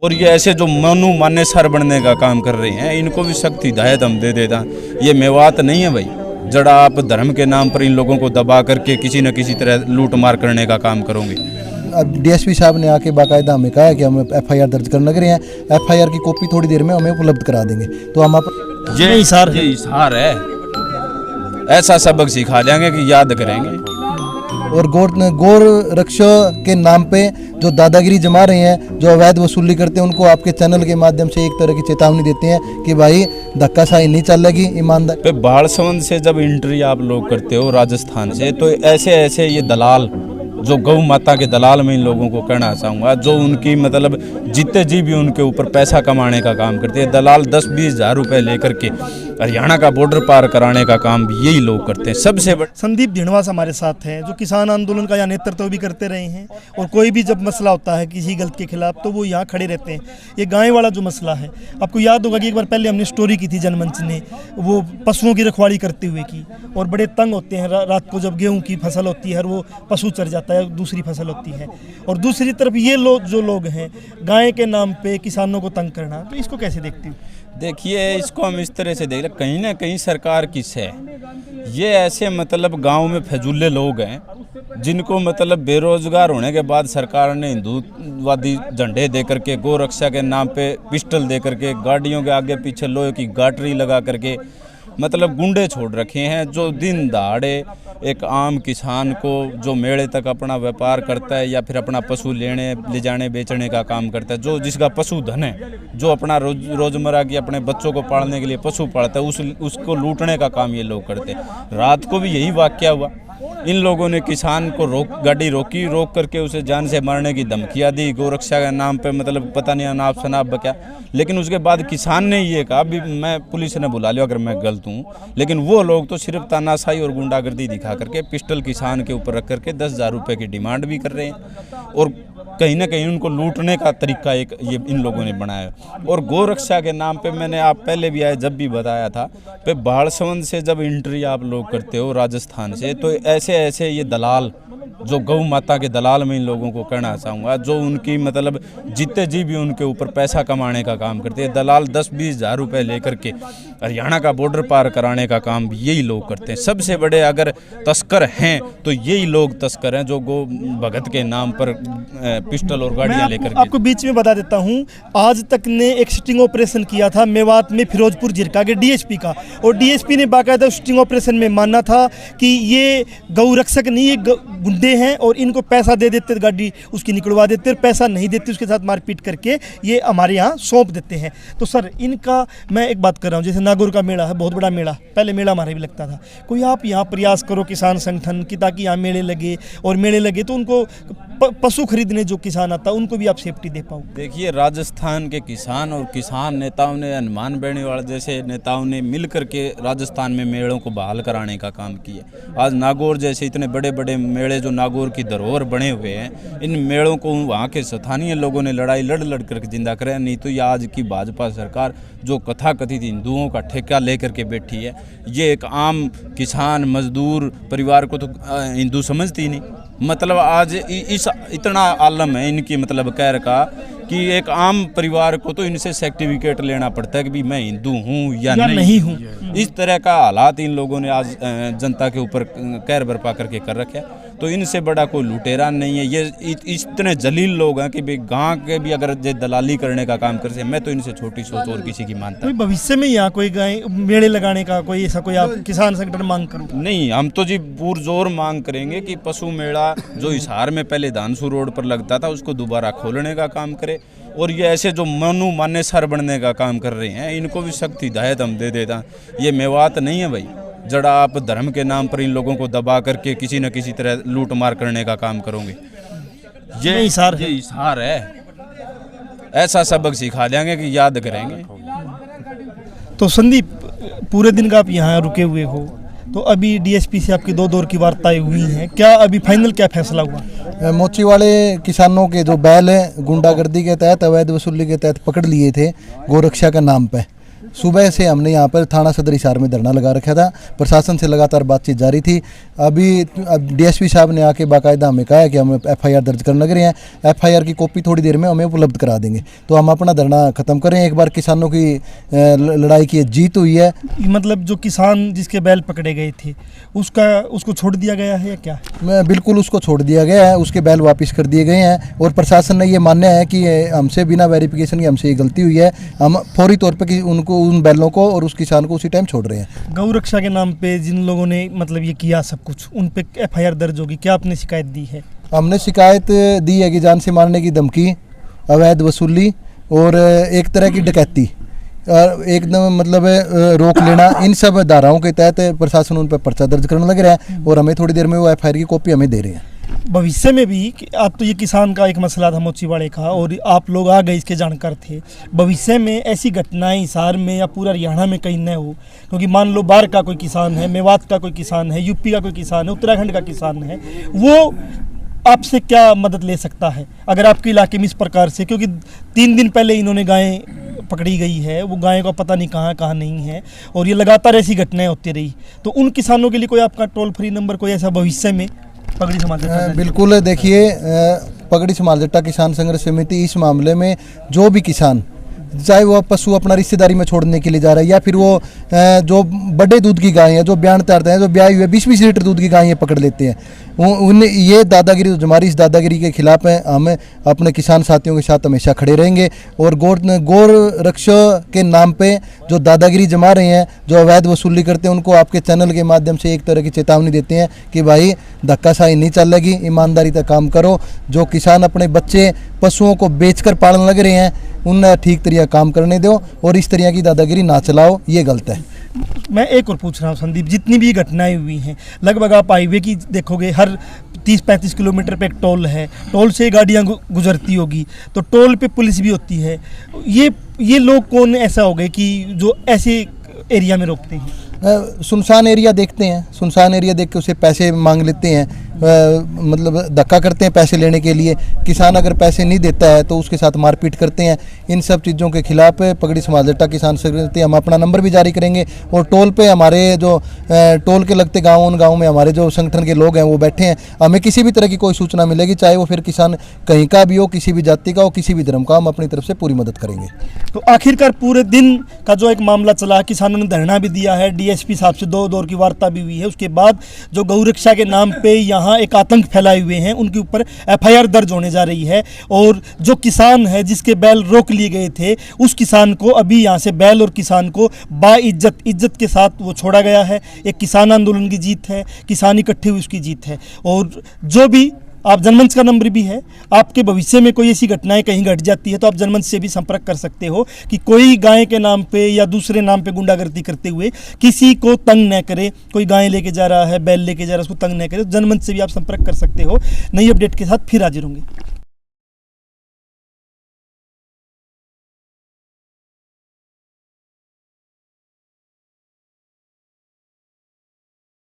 और ये ऐसे जो मनु मान्य सर बनने का काम कर रहे हैं, इनको भी सख्त हिदायत हम दे देता। ये मेवात नहीं है भाई, जड़ा आप धर्म के नाम पर इन लोगों को दबा करके किसी न किसी तरह लूट मार करने का काम करोगे। अब डीएसपी साहब ने आके बाकायदा हमें कहा है कि हम एफआईआर दर्ज करने लग रहे हैं, एफआईआर की कॉपी थोड़ी देर में हमें उपलब्ध करा देंगे। तो हम आप ये इशार है, ऐसा सबक सिखा देंगे कि याद करेंगे। और गौर रक्षा के नाम पे जो दादागिरी जमा रहे हैं, जो अवैध वसूली करते हैं, उनको आपके चैनल के माध्यम से एक तरह की चेतावनी देते हैं कि भाई धक्काशाही नहीं चलेगी, ईमानदार। पे बाढ़सवंद से जब एंट्री आप लोग करते हो राजस्थान से, तो ऐसे ऐसे ये दलाल जो गौ माता के दलाल में इन लोगों को कहना चाहूँगा, जो उनकी मतलब जितने जी भी उनके ऊपर पैसा कमाने का काम करते हैं, दलाल 10-20 हज़ार रुपये लेकर के हरियाणा का बॉर्डर पार कराने का काम भी यही लोग करते हैं। सबसे बड़ा संदीप ढिंडवास हमारे साथ हैं, जो किसान आंदोलन का यहाँ नेतृत्व भी करते रहे हैं, और कोई भी जब मसला होता है किसी गलत के खिलाफ तो वो यहाँ खड़े रहते हैं। ये गाय वाला जो मसला है, आपको याद होगा कि एक बार पहले हमने स्टोरी की थी जनमंच ने, वो पशुओं की रखवाली करते हुए की, और बड़े तंग होते हैं रात को जब गेहूँ की फसल होती है, वो पशु चर जाता है, दूसरी फसल होती है। और दूसरी तरफ ये लोग हैं गाय के नाम पे किसानों को तंग करना, तो इसको कैसे देखती हूँ? देखिए, इसको हम इस तरह से देख रहे, कहीं ना कहीं सरकार किस है, ये ऐसे मतलब गांव में फजूले लोग हैं जिनको मतलब बेरोजगार होने के बाद सरकार ने हिंदुवादी झंडे दे करके, गौ रक्षा के नाम पे पिस्टल दे करके, गाड़ियों के आगे पीछे लोहे की गाटरी लगा करके मतलब गुंडे छोड़ रखे हैं, जो दिन दहाड़े एक आम किसान को जो मेले तक अपना व्यापार करता है या फिर अपना पशु ले जाने बेचने का काम करता है, जो जिसका पशु धन है, जो अपना रोजमर्रा की अपने बच्चों को पालने के लिए पशु पालता है, उसको लूटने का काम ये लोग करते हैं। रात को भी यही वाकया हुआ, इन लोगों ने किसान को गाड़ी रोक करके उसे जान से मारने की धमकियाँ दी, गोरक्षा के नाम पे मतलब पता नहीं अनाप शनाप बक्या। लेकिन उसके बाद किसान ने ये कहा, अभी मैं पुलिस ने बुला लिया अगर मैं गलत हूँ, लेकिन वो लोग तो सिर्फ तानाशाही और गुंडागर्दी दिखा करके पिस्टल किसान के ऊपर रख करके 10,000 रुपये की डिमांड भी कर रहे हैं, और कहीं ना कहीं उनको लूटने का तरीका एक ये इन लोगों ने बनाया। और गौ रक्षा के नाम पे मैंने आप पहले भी आए जब भी बताया था, पे बाढ़सवंद से जब एंट्री आप लोग करते हो राजस्थान से, तो ऐसे ऐसे ये दलाल जो गौ माता के दलाल में इन लोगों को कहना चाहूँगा, जो उनकी मतलब जितने जी भी उनके ऊपर पैसा कमाने का काम करते हैं, दलाल 10-20 हज़ार रुपये लेकर के हरियाणा का बॉर्डर पार कराने का काम भी यही लोग करते हैं। सबसे बड़े अगर तस्कर हैं तो यही लोग तस्कर हैं, जो गो भगत के नाम पर पिस्टल और गाड़ियाँ लेकर आपको बीच में बता देता हूँ, आज तक ने एक स्टिंग ऑपरेशन किया था मेवात में फिरोजपुर जिरका के डीएसपी का, और डीएसपी ने बाकायदा स्टिंग ऑपरेशन में माना था कि ये गौ रक्षक नहीं, ये गुंडे हैं, और इनको पैसा दे देते, गाड़ी उसकी निकलवा देते, और पैसा नहीं देते उसके साथ मारपीट करके ये हमारे यहाँ सौंप देते हैं। तो सर, इनका मैं एक बात कर रहा हूँ, जैसे नागौर का मेला है, बहुत बड़ा मेला, पहले मेला हमारे भी लगता था, कोई आप यहाँ प्रयास करो किसान संगठन की, ताकि यहाँ मेले लगे, और मेले लगे तो उनको पशु खरीदने जो किसान आता उनको भी आप सेफ्टी दे पाओ। देखिए, राजस्थान के किसान और किसान नेताओं ने, हनुमान बेनीवाल जैसे नेताओं ने मिल करके राजस्थान में मेलों को बहाल कराने का काम किया। आज नागौर जैसे इतने बड़े बड़े मेले जो नागौर की धरोहर बने हुए हैं, इन मेलों को वहाँ के स्थानीय लोगों ने लड़ लड़ करके जिंदा करे। नहीं तो ये आज की भाजपा सरकार जो कथाकथित हिंदुओं का ठेका लेकर के बैठी है, ये एक आम किसान मजदूर परिवार को तो हिंदू समझती ही नहीं। मतलब आज इस इतना आलम है इनकी मतलब कहर का कि एक आम परिवार को तो इनसे सर्टिफिकेट लेना पड़ता है कि भी मैं हिंदू हूँ या नहीं हूँ। इस तरह का हालात इन लोगों ने आज जनता के ऊपर कहर बरपा करके कर रखे है। तो इनसे बड़ा कोई लुटेरा नहीं है। ये इतने जलील लोग हैं कि भाई गांव के भी अगर ये दलाली करने का काम करते, मैं तो इनसे छोटी सोच और किसी की मानता कोई भविष्य में यहाँ कोई मेले लगाने का कोई ऐसा कोई आप किसान संगठन मांग करो? नहीं, हम तो जी पुरजोर मांग करेंगे कि पशु मेला जो हिसार में पहले धानसू रोड पर लगता था उसको दोबारा खोलने का काम करे। और ये ऐसे जो मनु मान्य सर बनने का काम कर रहे हैं, इनको भी सख्त हिदायत हम दे देता। ये मेवात नहीं है भाई, जड़ा आप धर्म के नाम पर इन लोगों को दबा करके किसी न किसी तरह लूट मार करने का काम करोगे। ये इशार है, ऐसा सबक सिखा देंगे कि याद करेंगे। तो संदीप, पूरे दिन का आप यहाँ रुके हुए हो, तो अभी डीएसपी से आपकी 2 दौर की वार्ताएं हुई हैं, क्या अभी फाइनल क्या फैसला हुआ? मोची वाले किसानों के जो बैल हैं गुंडागर्दी के तहत, अवैध वसूली के तहत पकड़ लिए थे गोरक्षा के नाम पे, सुबह से हमने यहाँ पर थाना सदर हिसार में धरना लगा रखा था। प्रशासन से लगातार बातचीत जारी थी। अभी डीएसपी साहब ने आके बाकायदा हमें कहा है कि हम एफआईआर दर्ज करने लग रहे हैं। एफआईआर की कॉपी थोड़ी देर में हमें उपलब्ध करा देंगे, तो हम अपना धरना खत्म करें। एक बार किसानों की लड़ाई की जीत हुई है। मतलब जो किसान जिसके बैल पकड़े गए थे उसको छोड़ दिया गया है या क्या? बिल्कुल उसको छोड़ दिया गया है, उसके बैल वापस कर दिए गए हैं और प्रशासन ने ये मान्य है कि हमसे बिना वेरिफिकेशन की हमसे ये गलती हुई है। हम फौरी तौर पर उनको, उन बैलों को और उस किसान को उसी टाइम छोड़ रहे हैं। गौ रक्षा के नाम पे जिन लोगों ने मतलब ये किया सब कुछ, उन पे एफआईआर दर्ज होगी क्या? आपने शिकायत दी है? हमने शिकायत दी है कि जान से मारने की धमकी, अवैध वसूली और एक तरह की डकैती, एकदम मतलब रोक लेना, इन सब धाराओं के तहत प्रशासन उन पर पर्चा दर्ज करने लग रहा है और हमें थोड़ी देर में वो एफआईआर की कॉपी हमें दे रहे हैं। भविष्य में भी आप तो ये किसान का एक मसला था मोचीवाड़े का और आप लोग आ गए इसके जानकार थे, भविष्य में ऐसी घटनाएं हिसार में या पूरा हरियाणा में कहीं न हो, क्योंकि मान लो बाढ़ का कोई किसान है, मेवात का कोई किसान है, यूपी का कोई किसान है, उत्तराखंड का किसान है, वो आपसे क्या मदद ले सकता है अगर आपके इलाके में इस प्रकार से? क्योंकि 3 दिन पहले इन्होंने गायें पकड़ी गई है, वो गायों का पता नहीं कहाँ नहीं है और ये लगातार ऐसी घटनाएं होती रही, तो उन किसानों के लिए कोई आपका टोल फ्री नंबर कोई ऐसा भविष्य में पगड़ी समाज? बिल्कुल, देखिए पगड़ी समाज जट्टा किसान संघर्ष समिति इस मामले में जो भी किसान, चाहे वो पशु अपना रिश्तेदारी में छोड़ने के लिए जा रहा है या फिर वो जो बड़े दूध की गायें हैं, जो बयान तैरते हैं, जो ब्याई हुए 20-20 लीटर दूध की गायें पकड़ लेते हैं, उन ये दादागिरी, जो हमारी इस दादागिरी के खिलाफ है, हम अपने किसान साथियों के साथ हमेशा खड़े रहेंगे और गौ रक्षा के नाम पे जो दादागिरी जमा रहे हैं, जो अवैध वसूली करते हैं, उनको आपके चैनल के माध्यम से एक तरह की चेतावनी देते हैं कि भाई धक्काशाही नहीं चलेगी, ईमानदारी से काम करो। जो किसान अपने बच्चे पशुओं को बेचकर पालने लग रहे हैं, उन ठीक तरीका काम करने दो और इस तरह की दादागिरी ना चलाओ, ये गलत है। मैं एक और पूछ रहा हूँ संदीप, जितनी भी घटनाएं हुई हैं लगभग आप हाईवे की देखोगे, हर 30-35 किलोमीटर पे एक टोल है, टोल से गाड़ियाँ गुजरती होगी, तो टोल पे पुलिस भी होती है। ये लोग कौन ऐसा हो गए कि जो ऐसे एरिया में रोकते हैं? सुनसान एरिया देखते हैं, सुनसान एरिया देख के उसे पैसे मांग लेते हैं, मतलब धक्का करते हैं पैसे लेने के लिए। किसान अगर पैसे नहीं देता है तो उसके साथ मारपीट करते हैं। इन सब चीज़ों के खिलाफ पगड़ी समाज जट्टा किसान समिति हम अपना नंबर भी जारी करेंगे और टोल पे हमारे जो टोल के लगते गाँव, उन गाँव में हमारे जो संगठन के लोग हैं वो बैठे हैं। हमें किसी भी तरह की कोई सूचना मिलेगी, चाहे वो फिर किसान कहीं का भी हो, किसी भी जाति का हो, किसी भी धर्म का, हम अपनी तरफ से पूरी मदद करेंगे। तो आखिरकार पूरे दिन का जो एक मामला चला, किसानों ने धरना भी दिया है, डीएसपी साहब से 2 दौर की वार्ता भी हुई है, उसके बाद जो गौ रक्षा के नाम पे यहाँ एक आतंक फैलाए हुए हैं, उनके ऊपर एफआईआर दर्ज होने जा रही है और जो किसान है जिसके बैल रोक लिए गए थे, उस किसान को अभी यहाँ से बैल और किसान को इज्जत के साथ वो छोड़ा गया है। एक किसान आंदोलन की जीत है, किसान इकट्ठे हुए उसकी जीत है। और जो भी आप जनमंच का नंबर भी है, आपके भविष्य में कोई ऐसी घटनाएं कहीं घट जाती है तो आप जनमंच से भी संपर्क कर सकते हो कि कोई गाय के नाम पे या दूसरे नाम पे गुंडागर्दी करते हुए किसी को तंग न करे। कोई गाय लेके जा रहा है, बैल लेके जा रहा है, उसको तंग न करे। जनमंच से भी आप संपर्क कर सकते हो। नई अपडेट के साथ फिर हाजिर होंगे।